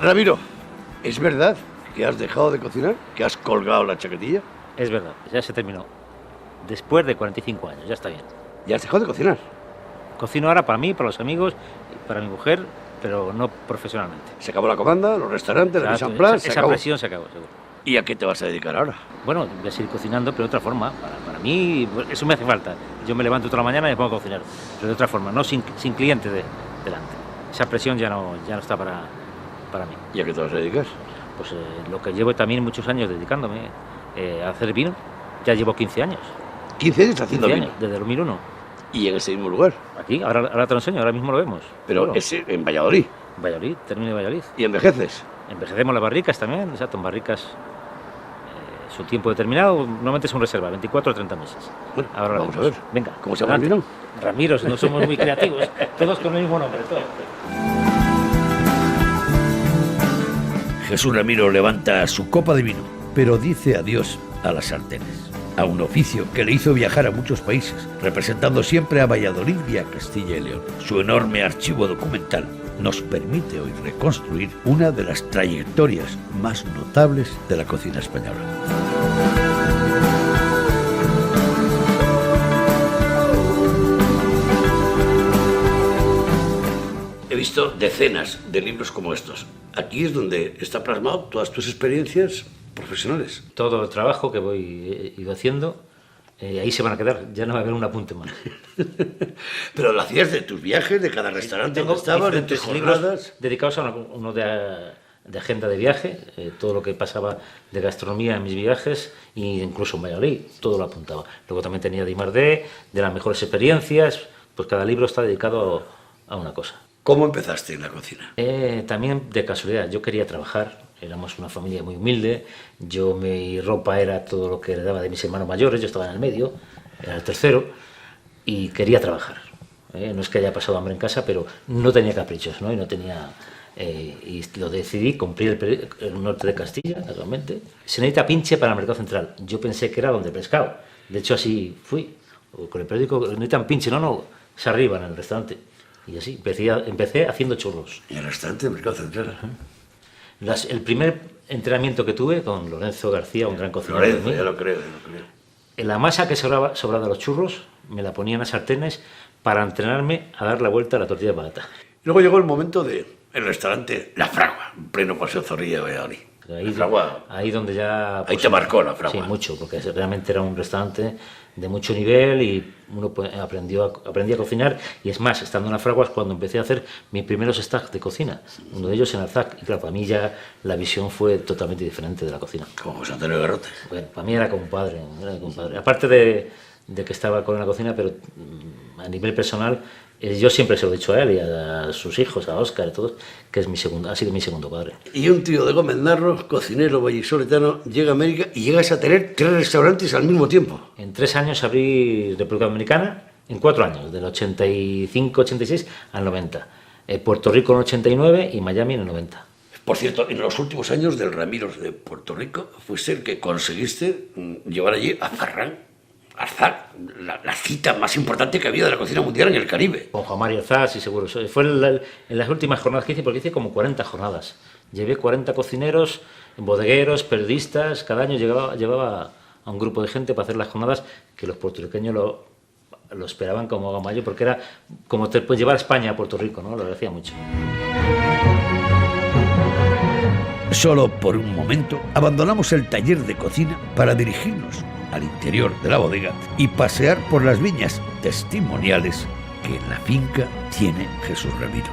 Ramiro, ¿es verdad que has dejado de cocinar? ¿Que has colgado la chaquetilla? Es verdad, ya se terminó. Después de 45 años, ya está bien. ¿Ya has dejado de cocinar? Cocino ahora para mí, para los amigos, para mi mujer, pero no profesionalmente. Se acabó la comanda, los restaurantes, la mise en place, esa presión se acabó, seguro. ¿Y a qué te vas a dedicar ahora? Bueno, voy a seguir cocinando, pero de otra forma. Para mí, eso me hace falta. Yo me levanto toda la mañana y me pongo a cocinar. Pero de otra forma, no sin cliente delante. Esa presión ya no está para mí. ¿Y a qué te vas a dedicar? Pues lo que llevo también muchos años dedicándome a hacer vino. Ya llevo 15 años. ¿15 años haciendo 15 vino? años, desde 2001. ¿Y en ese mismo lugar? Aquí, ahora te lo enseño, ahora mismo lo vemos. Pero Bueno, es en Valladolid. Valladolid, término de Valladolid. ¿Y envejeces? Envejecemos las barricas también, exacto, en barricas su tiempo determinado, normalmente son reservas, 24 o 30 meses. Bueno, ahora vamos a ver. Venga. ¿Cómo se llama el vino? Ramiro, no somos muy creativos, todos con el mismo nombre, todos. Jesús Ramiro levanta su copa de vino, pero dice adiós a las sartenes, a un oficio que le hizo viajar a muchos países, representando siempre a Valladolid y a Castilla y León. Su enorme archivo documental nos permite hoy reconstruir una de las trayectorias más notables de la cocina española. He visto decenas de libros como estos. Aquí es donde está plasmado todas tus experiencias profesionales. Todo el trabajo que he ido haciendo, ahí se van a quedar, ya no va a haber un apunte más. Pero lo hacías de tus viajes, de cada restaurante donde estabas, de tus jornadas. Dedicados a uno de agenda de viaje, todo lo que pasaba de gastronomía en mis viajes, e incluso en Valladolid, todo lo apuntaba. Luego también tenía de I+D, de las mejores experiencias, pues cada libro está dedicado a una cosa. ¿Cómo empezaste en la cocina? También de casualidad, yo quería trabajar, éramos una familia muy humilde, mi ropa era todo lo que heredaba de mis hermanos mayores, yo estaba en el medio, era el tercero, y quería trabajar. No es que haya pasado hambre en casa, pero no tenía caprichos, ¿no? Y no tenía... y lo decidí, compré el norte de Castilla, casualmente. Se necesita pinche para el mercado central. Yo pensé que era donde pescado. De hecho, así fui. Con el periódico, necesitan pinche, no, es arriba en el restaurante. Y así, empecé haciendo churros. En el restaurante del mercado central. El primer entrenamiento que tuve con Lorenzo García, un gran cocinero. Lorenzo, ya lo creo. En la masa que sobraba de los churros, me la ponía en las sartenes para entrenarme a dar la vuelta a la tortilla de patata. Luego llegó el momento del restaurante La Fragua, en pleno Paseo Zorrilla de Valladolid. Ahí donde ya... Ahí te marcó La Fragua. Sí, mucho, porque realmente era un restaurante de mucho nivel y uno aprendí a cocinar. Y es más, estando en La Fragua es cuando empecé a hacer mis primeros stacks de cocina. Uno de ellos en Arzac. Y claro, para mí ya la visión fue totalmente diferente de la cocina. Como José Antonio Garrote. Bueno, para mí era como un padre. Aparte de que estaba con la cocina, pero a nivel personal, yo siempre se lo he dicho a él y a sus hijos, a Óscar y todos, que ha sido mi segundo padre. Y un tío de Gómez Narro, cocinero vallisoletano, llega a América y llegas a tener 3 restaurantes al mismo tiempo. En 3 años abrí República Dominicana, en 4 años, del 85-86 al 90. Puerto Rico en el 89 y Miami en el 90. Por cierto, en los últimos años del Ramiros de Puerto Rico, fuiste el que conseguiste llevar allí a Ferran Arzac, la cita más importante que había de la cocina mundial en el Caribe. Con Juan Mario Arzac, sí, seguro. Fue en las últimas jornadas que hice, porque hice como 40 jornadas. Llevé 40 cocineros, bodegueros, periodistas. Cada año llevaba a un grupo de gente para hacer las jornadas que los puertorriqueños lo esperaban como agua mayo, porque era como te puedes llevar a España a Puerto Rico, ¿no? Lo agradecía mucho. Solo por un momento abandonamos el taller de cocina para dirigirnos al interior de la bodega y pasear por las viñas testimoniales que en la finca tiene Jesús Ramiro.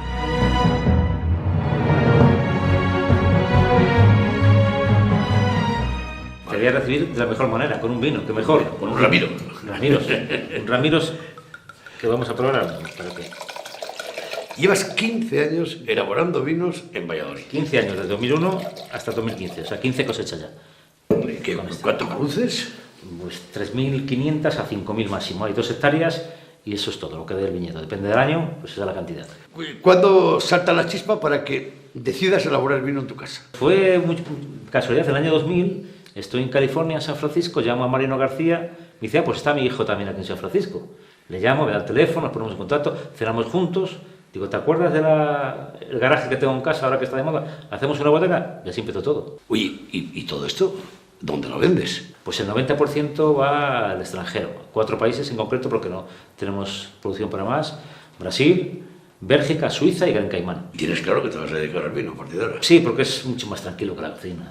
Te voy a recibir de la mejor manera, con un vino, que mejor. Con un Ramiro. Un Ramiros que vamos a probar ahora. ¿Para qué? Llevas 15 años elaborando vinos en Valladolid. 15 años, desde 2001 hasta 2015, o sea, 15 cosechas ya. ¿Cuánto produces? Pues 3.500 a 5.000 máximo. Hay 2 hectáreas y eso es todo lo que dé el viñedo. Depende del año, pues esa es la cantidad. ¿Cuándo salta la chispa para que decidas elaborar vino en tu casa? Fue muy casualidad, en el año 2000, estoy en California, en San Francisco, llamo a Mariano García, me dice, pues está mi hijo también aquí en San Francisco. Le llamo, me da el teléfono, nos ponemos en contacto, cenamos juntos. Digo, ¿te acuerdas del garaje que tengo en casa ahora que está de moda? ¿Hacemos una bodega? Y así empezó todo. Oye, ¿y todo esto dónde lo vendes? Pues el 90% va al extranjero, 4 países en concreto porque no tenemos producción para más. Brasil, Bélgica, Suiza y Gran Caimán. Tienes claro que te vas a dedicar al vino a partir de ahora. Sí, porque es mucho más tranquilo que la cocina.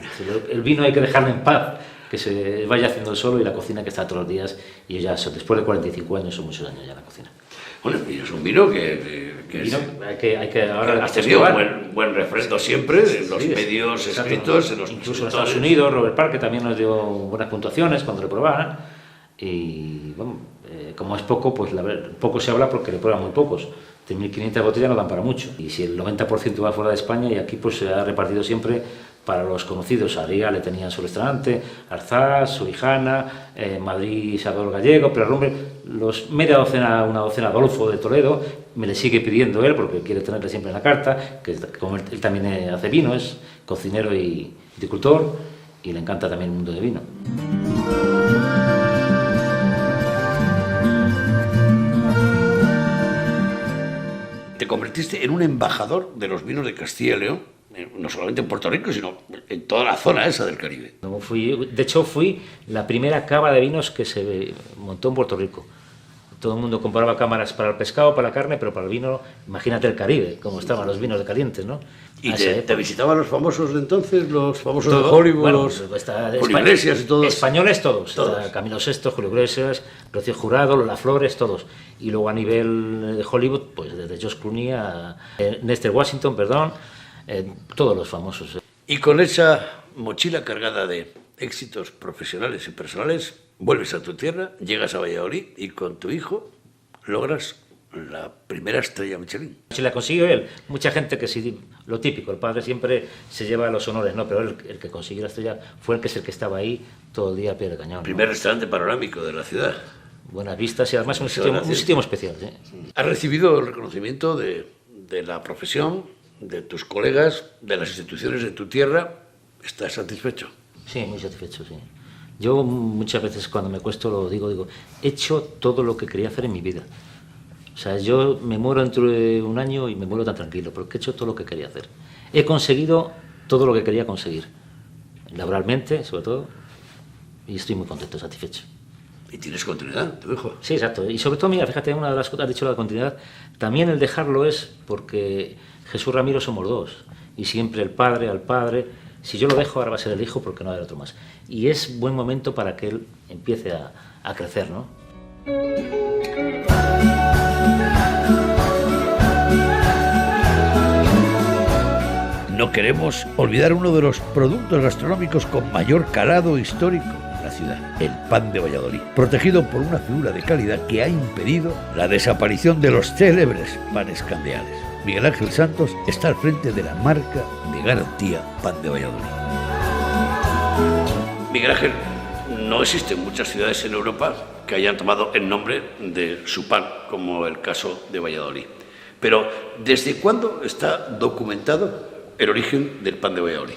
El vino hay que dejarlo en paz, que se vaya haciendo solo, y la cocina que está todos los días. Y yo ya, después de 45 años, son muchos años ya en la cocina. Bueno, y es un vino que ahora has tenido buen refrendo siempre en los medios escritos, en los incluso en Estados Unidos. Robert Parker también nos dio buenas puntuaciones cuando lo probaban. Y bueno, como es poco, pues poco se habla porque le prueban muy pocos. 3.500 botellas no dan para mucho. Y si el 90% va fuera de España, y aquí pues se ha repartido siempre para los conocidos. Aria le tenía en su restaurante, Arzac, Subijana, Madrid, Isabel Gallego, Perrumbre, una docena, Adolfo de Toledo, me le sigue pidiendo él porque quiere tenerle siempre en la carta, que como él también hace vino, es cocinero y viticultor, y le encanta también el mundo de vino. Te convertiste en un embajador de los vinos de Castilla y León, no solamente en Puerto Rico, sino en toda la zona esa del Caribe. De hecho, fui la primera cava de vinos que se montó en Puerto Rico. Todo el mundo compraba cámaras para el pescado, para la carne, pero para el vino, imagínate el Caribe, como estaban los vinos de calientes, ¿no? ¿Y te visitaban los famosos de entonces, los famosos de Hollywood, bueno, Julio Iglesias y todos? Españoles todos. Camilo VI, Julio Iglesias, Rocío Jurado, Lola Flores, todos. Y luego a nivel de Hollywood, pues desde George Clooney a Denzel Washington, todos los famosos. Y con esa mochila cargada de éxitos profesionales y personales, vuelves a tu tierra, llegas a Valladolid y con tu hijo logras la primera estrella Michelin. Si la consiguió él, mucha gente que sí, lo típico, el padre siempre se lleva los honores, ¿no? Pero el que consiguió la estrella fue el que estaba ahí todo el día a pie de cañón. Primer restaurante panorámico de la ciudad. Buenas vistas y además un sitio muy especial. ¿Sí? Has recibido el reconocimiento de la profesión, de tus colegas, de las instituciones de tu tierra. ¿Estás satisfecho? Sí, muy satisfecho, sí. Yo muchas veces cuando me acuesto lo digo, he hecho todo lo que quería hacer en mi vida. O sea, yo me muero dentro de un año y me muero tan tranquilo, porque he hecho todo lo que quería hacer. He conseguido todo lo que quería conseguir. laboralmente, sobre todo, y estoy muy contento, satisfecho. Y tienes continuidad, tu hijo. Sí, exacto. Y sobre todo, mira, fíjate, una de las cosas, has dicho la continuidad, también el dejarlo es porque Jesús Ramiro somos dos, y siempre el padre al padre. Si yo lo dejo, ahora va a ser el hijo porque no hay otro más. Y es buen momento para que él empiece a crecer, ¿no? No queremos olvidar uno de los productos gastronómicos con mayor calado histórico en la ciudad, el pan de Valladolid, protegido por una figura de calidad que ha impedido la desaparición de los célebres panes candeales. Miguel Ángel Santos está al frente de la marca de garantía Pan de Valladolid. Miguel Ángel, no existen muchas ciudades en Europa que hayan tomado el nombre de su pan, como el caso de Valladolid. Pero, ¿desde cuándo está documentado el origen del pan de Valladolid?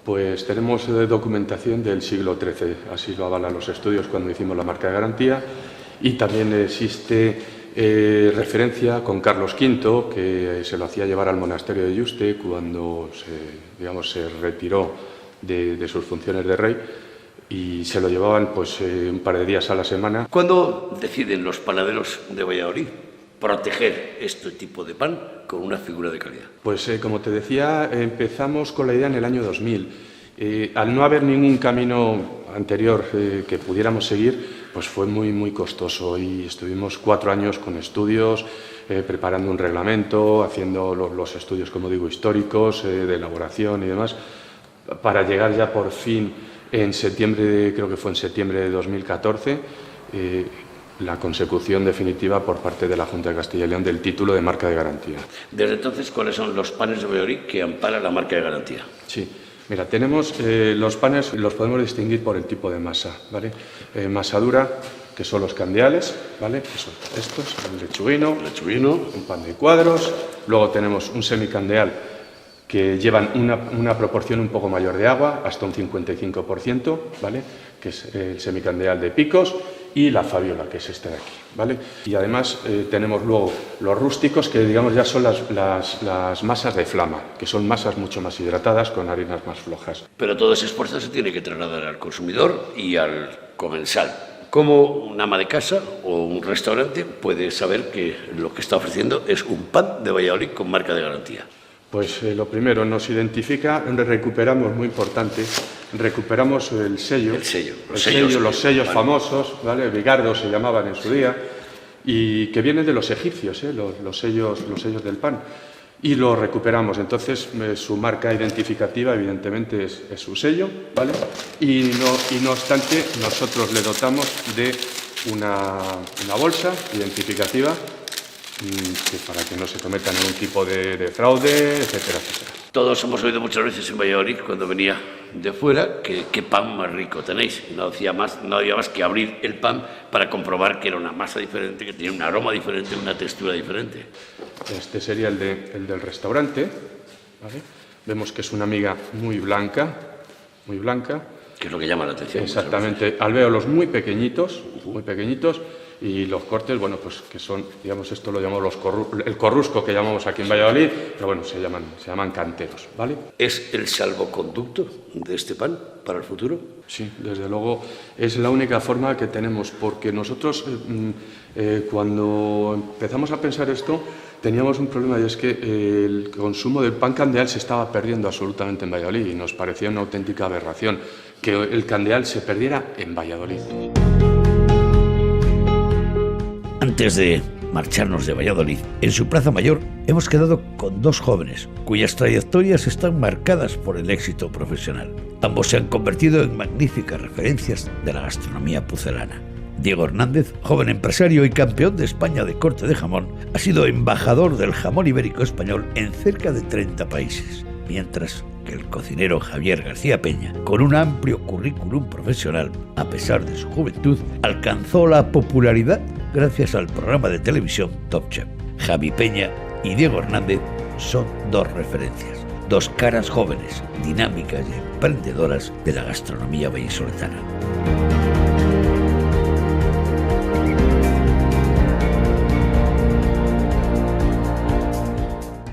Pues tenemos documentación del siglo XIII, así lo avalan los estudios cuando hicimos la marca de garantía, y también existe referencia con Carlos V, que se lo hacía llevar al monasterio de Yuste cuando se retiró de sus funciones de rey, y se lo llevaban pues un par de días a la semana. ¿Cuándo deciden los panaderos de Valladolid proteger este tipo de pan con una figura de calidad? Pues como te decía, empezamos con la idea en el año 2000. Al no haber ningún camino anterior que pudiéramos seguir, pues fue muy costoso, y estuvimos 4 años con estudios, preparando un reglamento, haciendo los estudios, como digo, históricos, de elaboración y demás, para llegar ya por fin en septiembre, creo que fue en septiembre de 2014, la consecución definitiva por parte de la Junta de Castilla y León del título de marca de garantía. Desde entonces, ¿cuáles son los panes de Valladolid que amparan la marca de garantía? Sí, mira, tenemos los panes, los podemos distinguir por el tipo de masa, ¿vale? Masa dura, que son los candeales, ¿vale? Que son estos, el lechuguino, un pan de cuadros. Luego tenemos un semicandeal que llevan una proporción un poco mayor de agua, hasta un 55%, ¿vale? Que es el semicandeal de picos, y la Fabiola, que es este de aquí, ¿vale? Y además tenemos luego los rústicos, que digamos ya son las masas de flama, que son masas mucho más hidratadas con harinas más flojas. Pero todo ese esfuerzo se tiene que trasladar al consumidor y al comensal. ¿Cómo un ama de casa o un restaurante puede saber que lo que está ofreciendo es un pan de Valladolid con marca de garantía? Pues lo primero, nos identifica, recuperamos, muy importante, recuperamos el sello. Los sellos famosos, ¿vale? Bigardo se llamaban en su día, y que vienen de los egipcios, los sellos del pan. Y lo recuperamos. Entonces, su marca identificativa, evidentemente, es su sello, ¿vale? Y no obstante, nosotros le dotamos de una bolsa identificativa, que para que no se cometa ningún tipo de fraude, etcétera, etcétera. Todos hemos oído muchas veces en Valladolid, cuando venía de fuera, que qué pan más rico tenéis. No había más que abrir el pan para comprobar que era una masa diferente, que tenía un aroma diferente, una textura diferente. Este sería el del restaurante, ¿vale? Vemos que es una miga muy blanca. Que es lo que llama la atención. Exactamente. Alvéolos muy pequeñitos, y los cortes, bueno, pues que son, digamos, esto lo llamamos el corrusco que llamamos aquí en Valladolid, pero bueno, se llaman canteros, ¿vale? ¿Es el salvoconducto de este pan para el futuro? Sí, desde luego es la única forma que tenemos, porque nosotros cuando empezamos a pensar esto teníamos un problema, y es que el consumo del pan candeal se estaba perdiendo absolutamente en Valladolid, y nos parecía una auténtica aberración que el candeal se perdiera en Valladolid. Antes de marcharnos de Valladolid, en su Plaza Mayor hemos quedado con 2 jóvenes cuyas trayectorias están marcadas por el éxito profesional. Ambos se han convertido en magníficas referencias de la gastronomía pucelana. Diego Hernández, joven empresario y campeón de España de corte de jamón, ha sido embajador del jamón ibérico español en cerca de 30 países, mientras que el cocinero Javier García Peña, con un amplio currículum profesional, a pesar de su juventud, alcanzó la popularidad gracias al programa de televisión Top Chef. Javi Peña y Diego Hernández son 2 referencias, 2 caras jóvenes, dinámicas y emprendedoras de la gastronomía vallisoletana.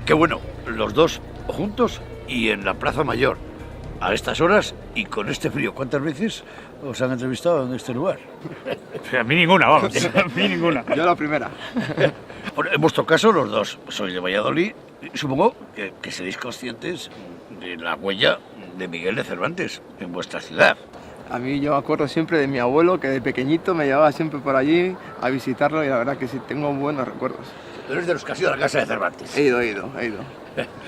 Qué bueno, los 2 juntos y en la Plaza Mayor. a estas horas y con este frío. ¿Cuántas veces os han entrevistado en este lugar? A mí ninguna, vamos, a mí ninguna. Yo la primera. Bueno, en vuestro caso, los dos sois de Valladolid. Supongo que seréis conscientes de la huella de Miguel de Cervantes en vuestra ciudad. A mí yo me acuerdo siempre de mi abuelo, que de pequeñito me llevaba siempre por allí a visitarlo y la verdad que sí, tengo buenos recuerdos. Tú eres de los que has ido a la casa de Cervantes. He ido.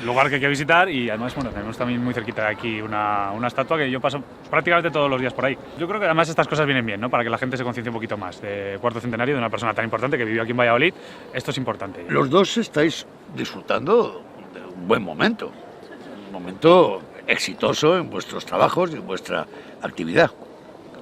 Lugar que hay que visitar y además, bueno, tenemos también muy cerquita de aquí una estatua que yo paso prácticamente todos los días por ahí. Yo creo que además estas cosas vienen bien, ¿no? Para que la gente se conciencie un poquito más de cuarto centenario de una persona tan importante que vivió aquí en Valladolid. Esto es importante. Los dos estáis disfrutando de un buen momento. Un momento exitoso en vuestros trabajos y en vuestra actividad.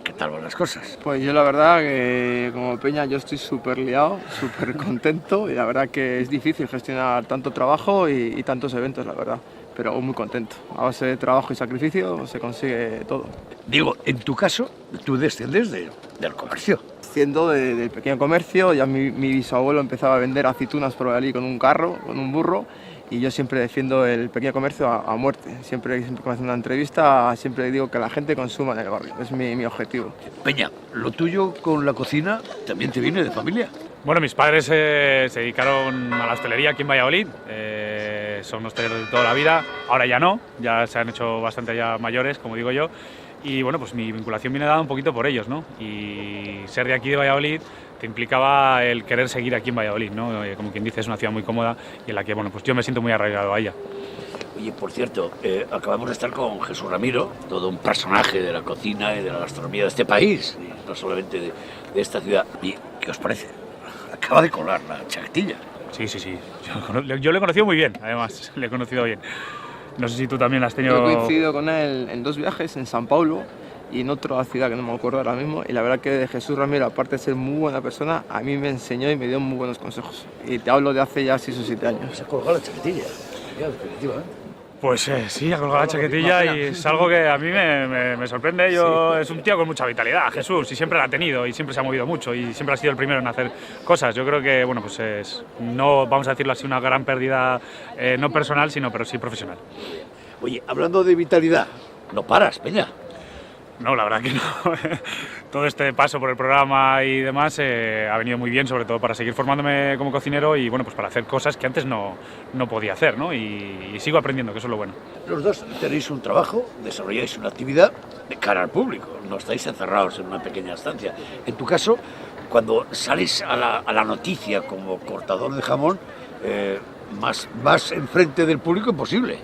¿Qué tal van las cosas? Pues yo la verdad que como Peña yo estoy súper liado, súper contento y la verdad que es difícil gestionar tanto trabajo y tantos eventos, la verdad. Pero muy contento. A base de trabajo y sacrificio se consigue todo. Digo, en tu caso, tú desciendes del comercio. Siendo del pequeño comercio, ya mi bisabuelo empezaba a vender aceitunas por Valladolid con un carro, con un burro, y yo siempre defiendo el pequeño comercio a muerte. Siempre que me hacen una entrevista, siempre digo que la gente consuma en el barrio. Es mi objetivo. Peña, lo tuyo con la cocina también te viene de familia. Bueno, mis padres se dedicaron a la hostelería aquí en Valladolid. Son hosteleros de toda la vida. Ahora ya no, ya se han hecho bastante ya mayores, como digo yo. Y bueno, pues mi vinculación viene dada un poquito por ellos, ¿no? Y ser de aquí de Valladolid te implicaba el querer seguir aquí en Valladolid, ¿no? Como quien dice, es una ciudad muy cómoda y en la que, bueno, pues yo me siento muy arraigado a ella. Oye, por cierto, acabamos de estar con Jesús Ramiro, todo un personaje de la cocina y de la gastronomía de este país, y no solamente de esta ciudad. ¿Y qué os parece? Acaba de colar la chaquetilla. Sí. Yo le he conocido muy bien, además, le he conocido bien. No sé si tú también has tenido... Yo he coincidido con él en 2 viajes, en San Paulo y en otra ciudad que no me acuerdo ahora mismo. Y la verdad que Jesús Ramiro, aparte de ser muy buena persona, a mí me enseñó y me dio muy buenos consejos. Y te hablo de hace ya 6 o 7 años. Se ha colgado la chaquetilla, ya, definitivamente. Pues sí, ha colgado la chaquetilla y es algo que a mí me sorprende. Es un tío con mucha vitalidad, Jesús, y siempre la ha tenido y siempre se ha movido mucho y siempre ha sido el primero en hacer cosas. Yo creo que, bueno, pues no vamos a decirlo así, una gran pérdida, no personal, pero sí profesional. Oye, hablando de vitalidad, no paras, Peña. No, la verdad que no. Todo este paso por el programa y demás ha venido muy bien, sobre todo para seguir formándome como cocinero y bueno, pues para hacer cosas que antes no podía hacer, ¿no? Y sigo aprendiendo, que eso es lo bueno. Los dos tenéis un trabajo, desarrolláis una actividad de cara al público, no estáis encerrados en una pequeña estancia. En tu caso, cuando sales a la noticia como cortador de jamón, más enfrente del público imposible.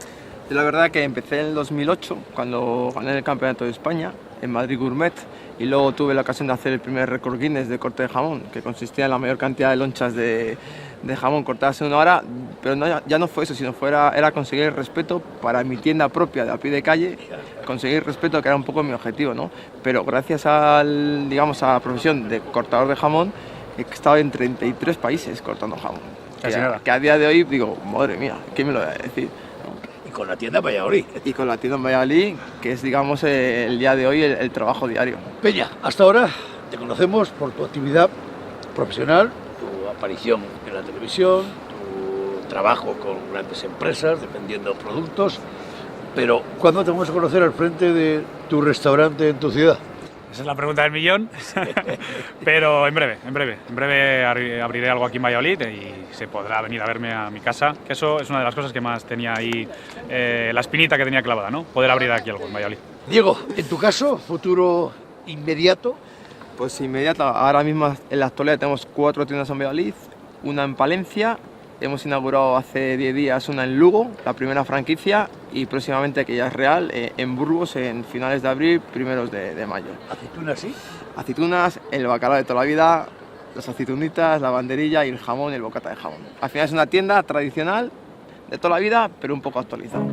Yo la verdad que empecé en el 2008, cuando gané el Campeonato de España en Madrid Gourmet, y luego tuve la ocasión de hacer el primer récord Guinness de corte de jamón, que consistía en la mayor cantidad de lonchas de jamón cortadas en 1 hora, pero ya no fue eso, sino era conseguir el respeto para mi tienda propia de a pie de calle, conseguir el respeto que era un poco mi objetivo, ¿no? Pero gracias a la profesión de cortador de jamón, he estado en 33 países cortando jamón. Que a día de hoy digo, madre mía, ¿qué me lo voy a decir? Y con la tienda en Valladolid. Y con la tienda en Valladolid, que es, digamos, el día de hoy el trabajo diario. Peña, hasta ahora te conocemos por tu actividad profesional, tu aparición en la televisión, tu trabajo con grandes empresas, defendiendo productos, pero ¿cuándo te vamos a conocer al frente de tu restaurante en tu ciudad? Esa es la pregunta del millón, pero en breve abriré algo aquí en Valladolid y se podrá venir a verme a mi casa, que eso es una de las cosas que más tenía ahí, la espinita que tenía clavada, ¿no? Poder abrir aquí algo en Valladolid. Diego, en tu caso, futuro inmediato. Pues inmediato, ahora mismo en la actualidad tenemos 4 tiendas en Valladolid, una en Palencia, hemos inaugurado hace 10 días una en Lugo, la primera franquicia, y próximamente, que ya es real, en Burgos en finales de abril, primeros de mayo. ¿Aceitunas sí? Aceitunas, el bacalao de toda la vida, las aceitunitas, la banderilla y el jamón y el bocata de jamón. Al final es una tienda tradicional de toda la vida, pero un poco actualizada.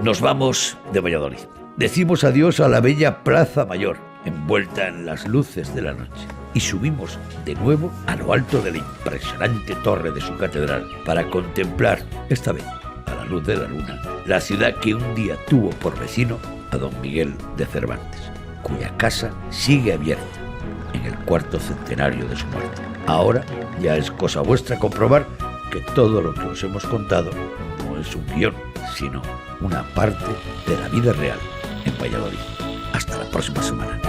Nos vamos de Valladolid. Decimos adiós a la bella Plaza Mayor, envuelta en las luces de la noche, y subimos de nuevo a lo alto de la impresionante torre de su catedral para contemplar, esta vez a la luz de la luna, la ciudad que un día tuvo por vecino a don Miguel de Cervantes, cuya casa sigue abierta en el 4º centenario de su muerte. Ahora ya es cosa vuestra comprobar que todo lo que os hemos contado no es es un guión, sino una parte de la vida real en Valladolid. Hasta la próxima semana.